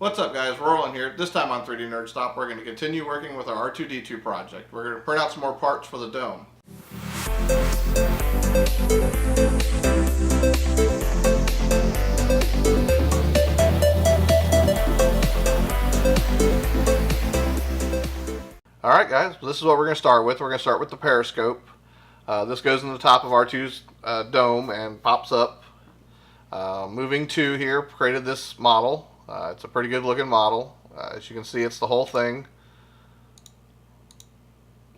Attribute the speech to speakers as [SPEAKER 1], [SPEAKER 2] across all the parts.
[SPEAKER 1] What's up guys, Roland here. This time on 3D NerdStop we're going to continue working with our R2-D2 project. We're going to print out some more parts for the dome. Alright guys, this is what we're going to start with. We're going to start with the Periscope. This goes in the top of R2's dome and pops up. Moving to here, created this model. It's a pretty good looking model. As you can see, it's the whole thing.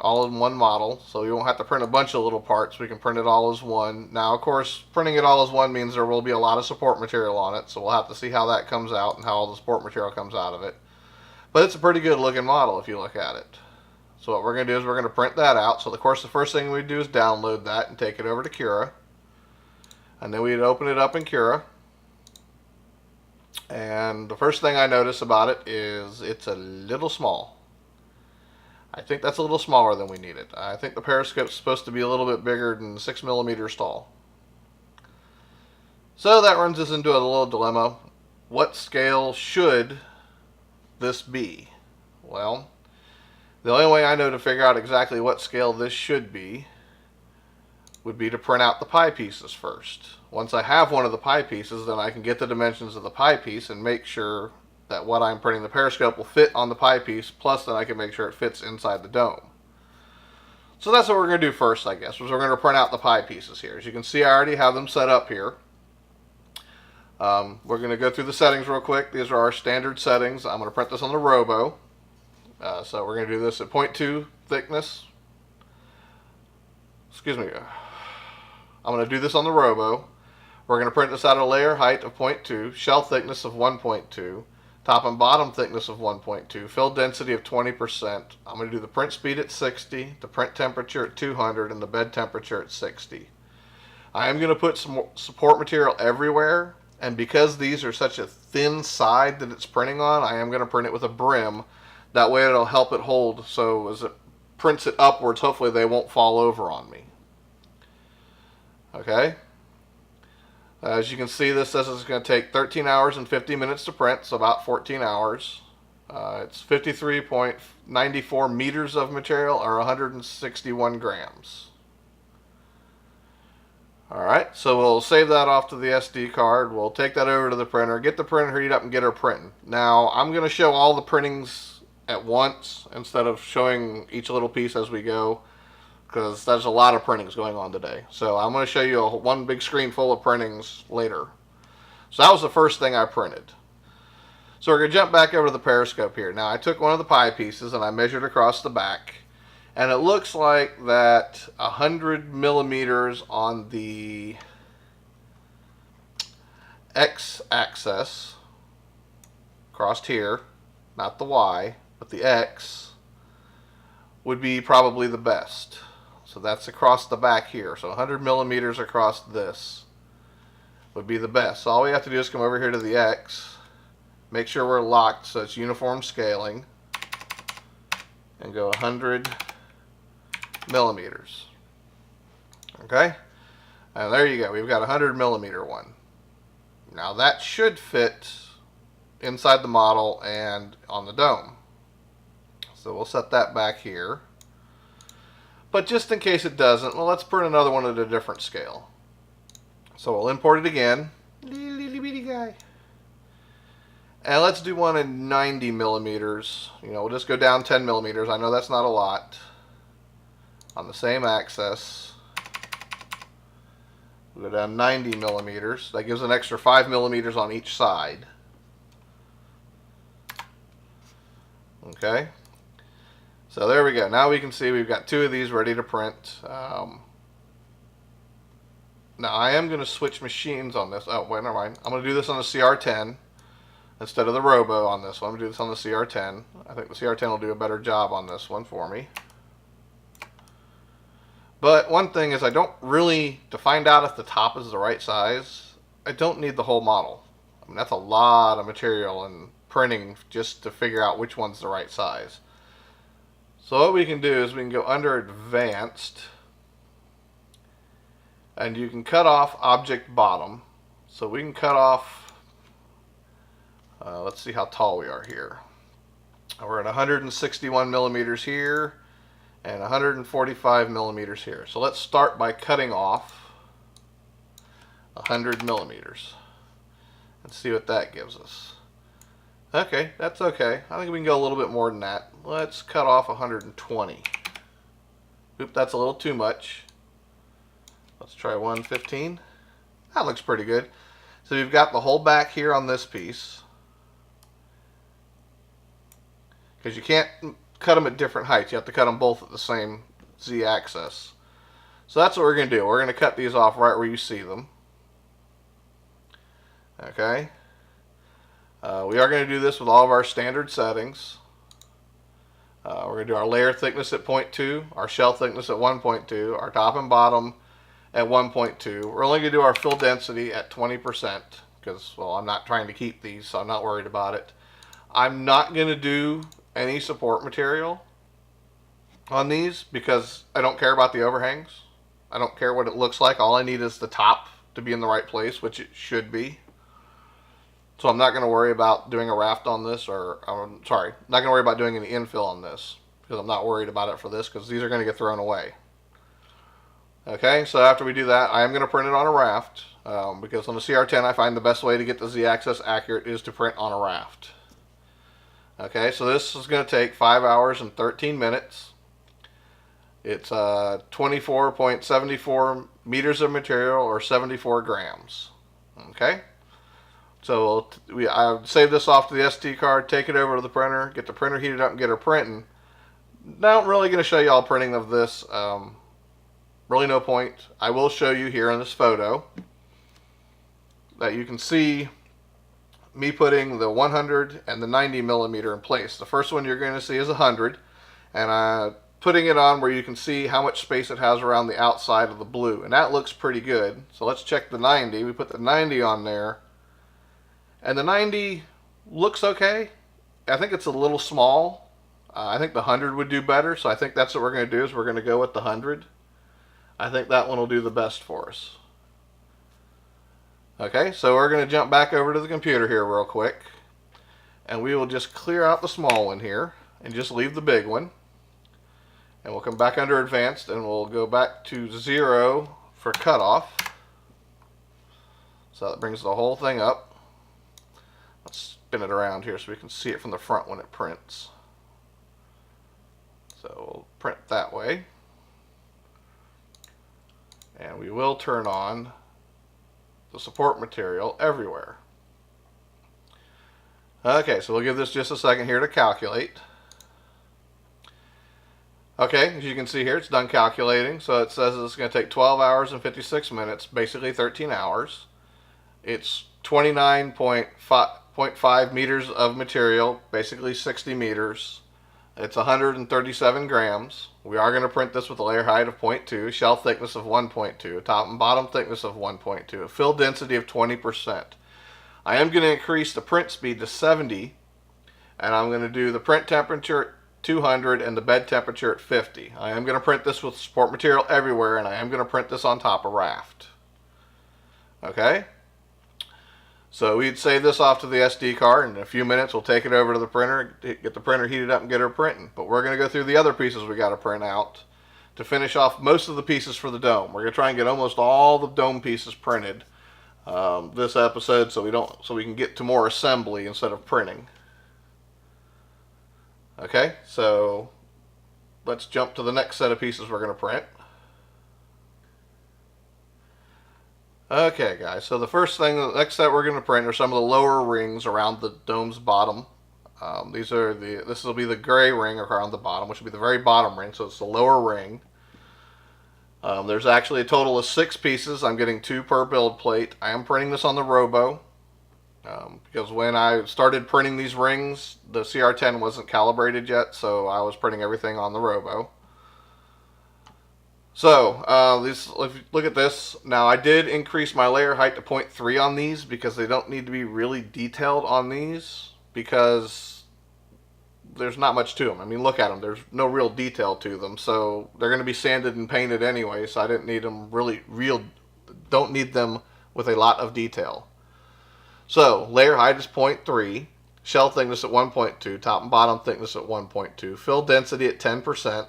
[SPEAKER 1] All in one model, so you won't have to print a bunch of little parts. We can print it all as one. Now, of course, printing it all as one means there will be a lot of support material on it, so we'll have to see how that comes out and how all the support material comes out of it. But it's a pretty good looking model if you look at it. So what we're going to do is we're going to print that out. So of course the first thing we do is download that and take it over to Cura. And then we'd open it up in Cura. And the first thing I notice about it is it's a little small. I think that's a little smaller than we need it. I think the Periscope's supposed to be a little bit bigger than 6 millimeters tall. So that runs us into a little dilemma. What scale should this be? Well, the only way I know to figure out exactly what scale this should be would be to print out the pie pieces first. Once I have one of the pie pieces, then I can get the dimensions of the pie piece and make sure that what I'm printing the Periscope will fit on the pie piece, plus then I can make sure it fits inside the dome. So that's what we're going to do first, I guess, is we're going to print out the pie pieces here. As you can see, I already have them set up here. We're going to go through the settings real quick. These are our standard settings. I'm going to print this on the ROBO. So we're going to do this at 0.2 thickness. Excuse me. I'm going to do this on the ROBO. We're going to print this out at a layer height of 0.2, shell thickness of 1.2, top and bottom thickness of 1.2, fill density of 20%. I'm going to do the print speed at 60, the print temperature at 200, and the bed temperature at 60. I am going to put some support material everywhere, and because these are such a thin side that it's printing on, I am going to print it with a brim. That way it'll help it hold, so as it prints it upwards, hopefully they won't fall over on me. Okay? As you can see, this says it's going to take 13 hours and 50 minutes to print, so about 14 hours. It's 53.94 meters of material, or 161 grams. Alright, so we'll save that off to the SD card. We'll take that over to the printer, get the printer heated up, and get her printing. Now, I'm going to show all the printings at once instead of showing each little piece as we go, because there's a lot of printings going on today. So I'm going to show you one big screen full of printings later. So that was the first thing I printed. So we're going to jump back over to the Periscope here. Now I took one of the pie pieces and I measured across the back, and it looks like that 100 millimeters on the X-axis, crossed here, not the Y, but the X, would be probably the best. So that's across the back here. So 100 millimeters across this would be the best. So all we have to do is come over here to the X, make sure we're locked so it's uniform scaling, and go 100 millimeters. Okay? And there you go. We've got a 100 millimeter one. Now that should fit inside the model and on the dome. So we'll set that back here. But just in case it doesn't, well, let's print another one at a different scale. So we'll import it again. Little bitty guy. And let's do one in 90 millimeters. You know, we'll just go down 10 millimeters. I know that's not a lot. On the same axis. We'll go down 90 millimeters. That gives an extra 5 millimeters on each side. Okay. So there we go. Now we can see we've got two of these ready to print. Now I am going to switch machines on this. Oh, wait, never mind. I'm going to do this on the CR10 instead of the ROBO on this one. I'm going to do this on the CR10. I think the CR10 will do a better job on this one for me. But one thing is, I don't really, to find out if the top is the right size, I don't need the whole model. I mean, that's a lot of material and printing just to figure out which one's the right size. So what we can do is we can go under Advanced, and you can cut off Object Bottom. So we can cut off Let's see how tall we are here. We're at 161 millimeters here and 145 millimeters here. So let's start by cutting off 100 millimeters and see what that gives us. Okay, that's okay. I think we can go a little bit more than that. Let's cut off 120. Oop, that's a little too much. Let's try 115. That looks pretty good. So you've got the whole back here on this piece, because you can't cut them at different heights. You have to cut them both at the same z-axis. So that's what we're going to do. We're going to cut these off right where you see them. Okay. We are going to do this with all of our standard settings. We're going to do our layer thickness at 0.2, our shell thickness at 1.2, our top and bottom at 1.2. We're only going to do our fill density at 20% because, well, I'm not trying to keep these, so I'm not worried about it. I'm not going to do any support material on these because I don't care about the overhangs. I don't care what it looks like. All I need is the top to be in the right place, which it should be. So I'm not going to worry about doing a raft on this, or I'm sorry, not going to worry about doing any infill on this because I'm not worried about it for this because these are going to get thrown away. Okay, so after we do that, I am going to print it on a raft because on the CR10 I find the best way to get the z-axis accurate is to print on a raft. Okay, so this is going to take 5 hours and 13 minutes. It's 24.74 meters of material, or 74 grams. Okay, so I save this off to the SD card, take it over to the printer, get the printer heated up, and get her printing. Not really going to show you all printing of this. Really no point. I will show you here in this photo that you can see me putting the 100 and the 90 millimeter in place. The first one you're going to see is 100, and putting it on where you can see how much space it has around the outside of the blue, and that looks pretty good. So let's check the 90. We put the 90 on there, and the 90 looks okay. I think it's a little small. I think the 100 would do better, so I think that's what we're going to do, is we're going to go with the 100. I think that one will do the best for us. Okay, so we're going to jump back over to the computer here real quick, and we will just clear out the small one here and just leave the big one, and we'll come back under advanced and we'll go back to 0 for cutoff. So that brings the whole thing up. Let's spin it around here so we can see it from the front when it prints. So we'll print that way, and we will turn on the support material everywhere. Okay, so we'll give this just a second here to calculate. Okay, as you can see here, it's done calculating. So it says it's going to take 12 hours and 56 minutes, basically 13 hours. It's 29.5 meters of material, basically 60 meters. It's 137 grams. We are going to print this with a layer height of 0.2, shell thickness of 1.2, top and bottom thickness of 1.2, a fill density of 20%. I am going to increase the print speed to 70, and I'm going to do the print temperature at 200 and the bed temperature at 50. I am going to print this with support material everywhere, and I am going to print this on top of raft. Okay? So we'd save this off to the SD card, and in a few minutes we'll take it over to the printer, get the printer heated up and get her printing. But we're going to go through the other pieces we got to print out to finish off most of the pieces for the dome. We're going to try and get almost all the dome pieces printed this episode, so we can get to more assembly instead of printing. Okay, so let's jump to the next set of pieces we're going to print. Okay, guys, so the next set we're going to print are some of the lower rings around the dome's bottom. This will be the gray ring around the bottom, which will be the very bottom ring, so it's the lower ring. There's actually a total of 6 pieces. I'm getting 2 per build plate. I am printing this on the ROBO, because when I started printing these rings, the CR10 wasn't calibrated yet, so I was printing everything on the ROBO. So, if you look at this, now I did increase my layer height to 0.3 on these because they don't need to be really detailed on these because there's not much to them. I mean, look at them. There's no real detail to them, so they're going to be sanded and painted anyway, so I didn't need them don't need them with a lot of detail. So layer height is 0.3, shell thickness at 1.2, top and bottom thickness at 1.2, fill density at 10%.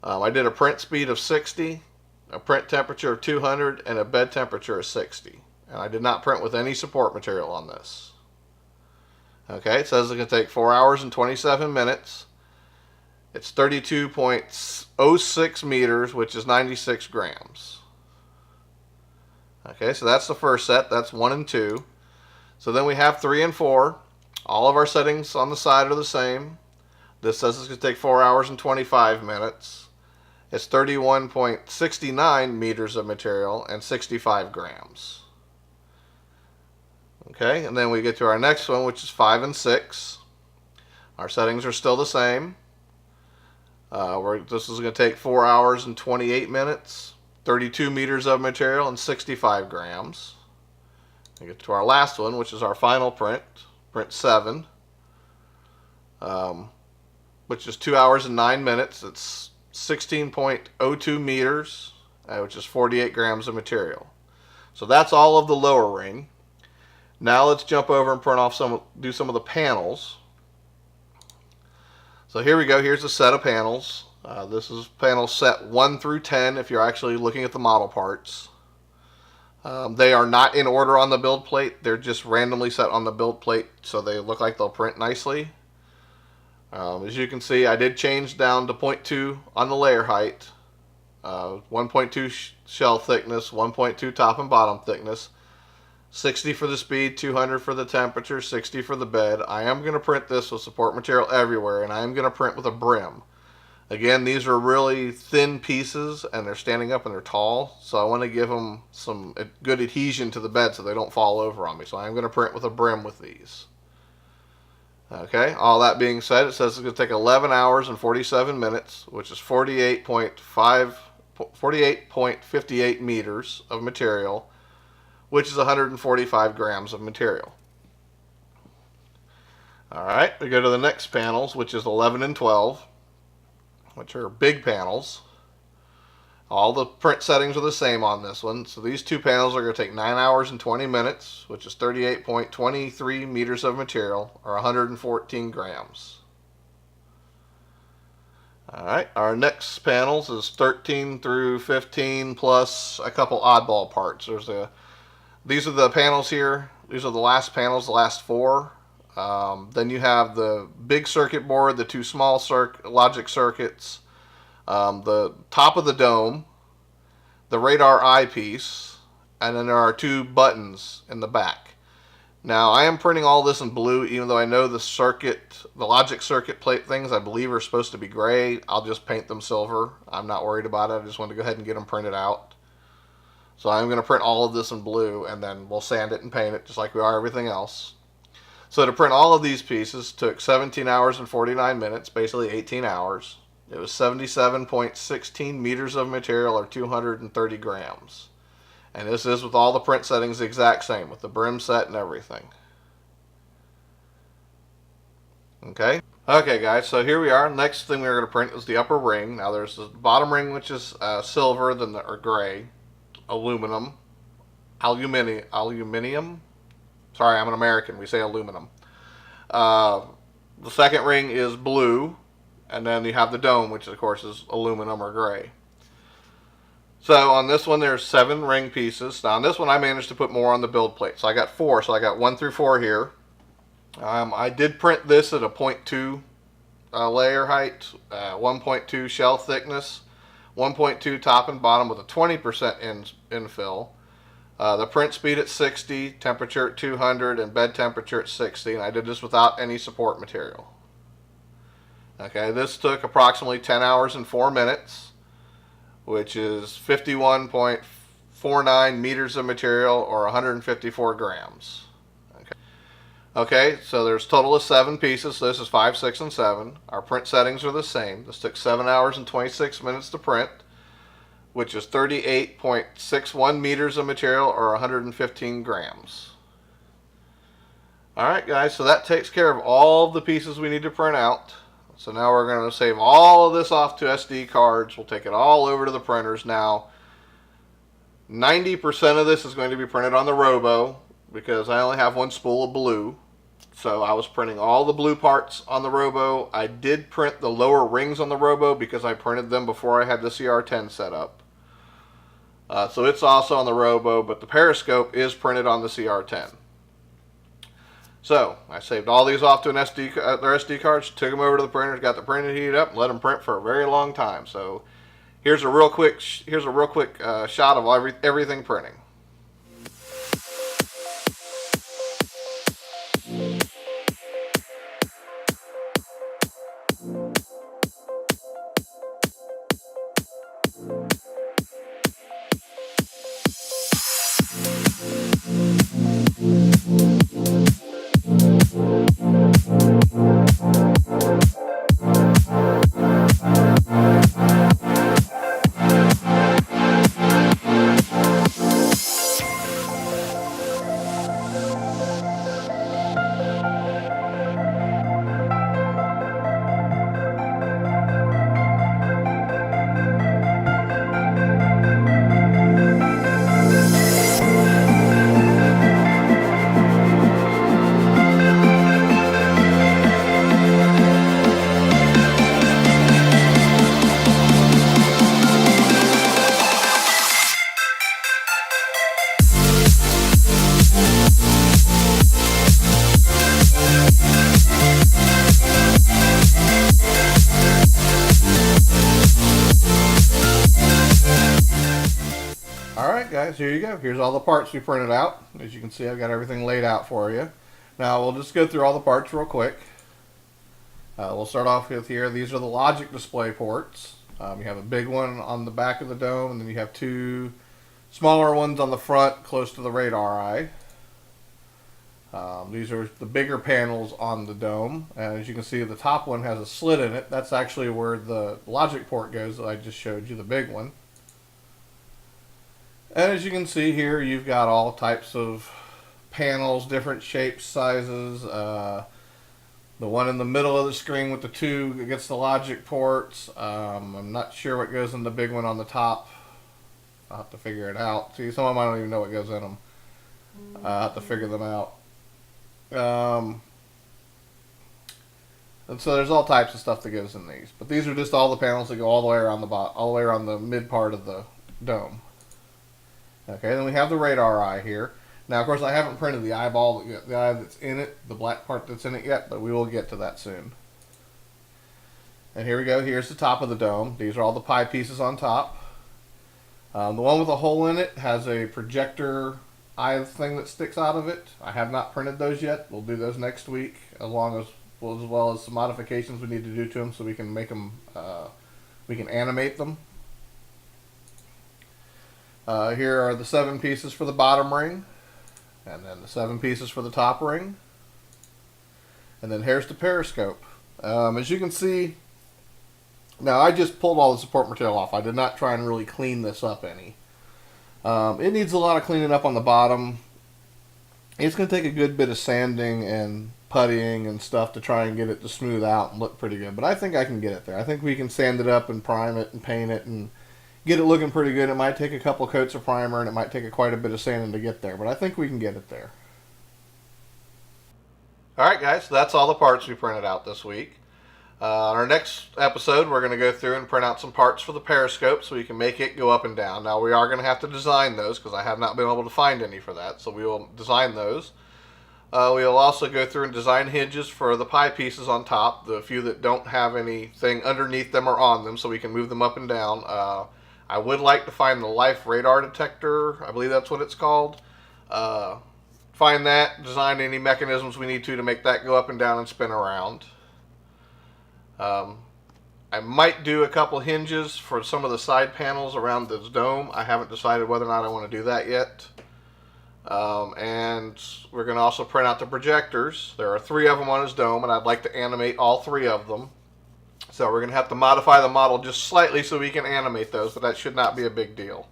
[SPEAKER 1] I did a print speed of 60, a print temperature of 200, and a bed temperature of 60. And I did not print with any support material on this. Okay, it says it can take 4 hours and 27 minutes. It's 32.06 meters, which is 96 grams. Okay, so that's the first set. That's 1 and 2. So then we have 3 and 4. All of our settings on the side are the same. This says it's going to take 4 hours and 25 minutes. It's 31.69 meters of material and 65 grams. Okay, and then we get to our next one, which is 5 and 6. Our settings are still the same. This is going to take 4 hours and 28 minutes, 32 meters of material, and 65 grams. We get to our last one, which is our final print, print 7, which is 2 hours and 9 minutes. It's 16.02 meters, which is 48 grams of material. So that's all of the lower ring. Now let's jump over and print off do some of the panels. So here we go. Here's a set of panels. This is panel set 1 through 10 if you're actually looking at the model parts. They are not in order on the build plate. They're just randomly set on the build plate so they look like they'll print nicely. As you can see, I did change down to 0.2 on the layer height, 1.2 shell thickness, 1.2 top and bottom thickness, 60 for the speed, 200 for the temperature, 60 for the bed. I am going to print this with support material everywhere, and I am going to print with a brim. Again, these are really thin pieces, and they're standing up and they're tall, so I want to give them some good adhesion to the bed so they don't fall over on me. So I am going to print with a brim with these. Okay, all that being said, it says it's going to take 11 hours and 47 minutes, which is 48.58 meters of material, which is 145 grams of material. All right, we go to the next panels, which is 11 and 12, which are big panels. All the print settings are the same on this one. So these two panels are going to take 9 hours and 20 minutes, which is 38.23 meters of material, or 114 grams. All right, our next panels is 13 through 15 plus a couple oddball parts. These are the panels here. These are the last panels, the last 4. Then you have the big circuit board, the 2 small logic circuits, the top of the dome, the radar eyepiece, and then there are 2 buttons in the back. Now I am printing all this in blue, even though I know the logic circuit plate things I believe are supposed to be gray. I'll just paint them silver. I'm not worried about it. I just want to go ahead and get them printed out. So I'm going to print all of this in blue, and then we'll sand it and paint it just like we are everything else. So to print all of these pieces took 17 hours and 49 minutes, basically 18 hours. It was 77.16 meters of material, or 230 grams. And this is with all the print settings the exact same, with the brim set and everything. Okay? Okay guys, so here we are. Next thing we're going to print is the upper ring. Now there's the bottom ring, which is silver, or gray, aluminum. Sorry, I'm an American. We say aluminum. The second ring is blue. And then you have the dome, which of course is aluminum or gray. So on this one, there's 7 ring pieces. Now on this one, I managed to put more on the build plate. So I got 4. So I got 1 through 4 here. I did print this at a 0.2 layer height, 1.2 shell thickness, 1.2 top and bottom with a 20% infill. The print speed at 60, temperature at 200, and bed temperature at 60. And I did this without any support material. Okay, this took approximately 10 hours and 4 minutes, which is 51.49 meters of material, or 154 grams. Okay, so there's a total of 7 pieces. So this is 5, 6, and 7. Our print settings are the same. This took 7 hours and 26 minutes to print, which is 38.61 meters of material, or 115 grams. Alright guys, so that takes care of all of the pieces we need to print out. So now we're going to save all of this off to SD cards. We'll take it all over to the printers. Now, 90% of this is going to be printed on the ROBO, because I only have one spool of blue. So I was printing all the blue parts on the ROBO. I did print the lower rings on the ROBO because I printed them before I had the CR10 set up. So it's also on the ROBO, but the Periscope is printed on the CR10. So I saved all these off to an their SD cards, took them over to the printers, got the printer heated up, and let them print for a very long time. So here's a real quick shot of everything printing. Alright guys, here you go. Here's all the parts we printed out. As you can see, I've got everything laid out for you. Now we'll just go through all the parts real quick. We'll start off with here. These are the logic display ports. You have a big one on the back of the dome, and then you have two smaller ones on the front close to the radar eye. These are the bigger panels on the dome, and as you can see, the top one has a slit in it. That's actually where the logic port goes that I just showed you, the big one. And as you can see here, you've got all types of panels, different shapes, sizes. The one in the middle of the screen with the two gets the logic ports. I'm not sure what goes in the big one on the top. I'll have to figure it out. See, some of them I don't even know what goes in them. I'll have to figure them out. And so there's all types of stuff that goes in these. But these are just all the panels that go all the way around the bottom, all the way around the mid part of the dome. Okay, then we have the radar eye here. Now, of course, I haven't printed the eyeball, the eye that's in it, the black part that's in it yet, but we will get to that soon. And here we go. Here's the top of the dome. These are all the pie pieces on top. The one with a hole in it has a projector eye thing that sticks out of it. I have not printed those yet. We'll do those next week, as well as some modifications we need to do to them so we can make them, we can animate them. Here are the 7 pieces for the bottom ring, and then the 7 pieces for the top ring, and then here's the Periscope. As you can see, now I just pulled all the support material off. I did not try and really clean this up any. It needs a lot of cleaning up on the bottom. It's going to take a good bit of sanding and puttying and stuff to try and get it to smooth out and look pretty good, but I think I can get it there. I think we can sand it up and prime it and paint it and get it looking pretty good. It might take a couple coats of primer and it might take quite a bit of sanding to get there, but I think we can get it there. Alright guys, so that's all the parts we printed out this week. On our next episode, we're going to go through and print out some parts for the Periscope so we can make it go up and down. Now we are going to have to design those because I have not been able to find any for that, so we will design those. We'll also go through and design hinges for the pie pieces on top, the few that don't have anything underneath them or on them, so we can move them up and down. I would like to find the life radar detector. I believe that's what it's called. Find that, design any mechanisms we need to make that go up and down and spin around. I might do a couple hinges for some of the side panels around this dome. I haven't decided whether or not I want to do that yet. And we're going to also print out the projectors. There are 3 of them on his dome, and I'd like to animate all 3 of them. So we're going to have to modify the model just slightly so we can animate those, but that should not be a big deal.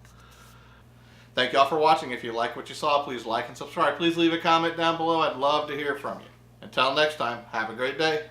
[SPEAKER 1] Thank you all for watching. If you like what you saw, please like and subscribe. Please leave a comment down below. I'd love to hear from you. Until next time, have a great day.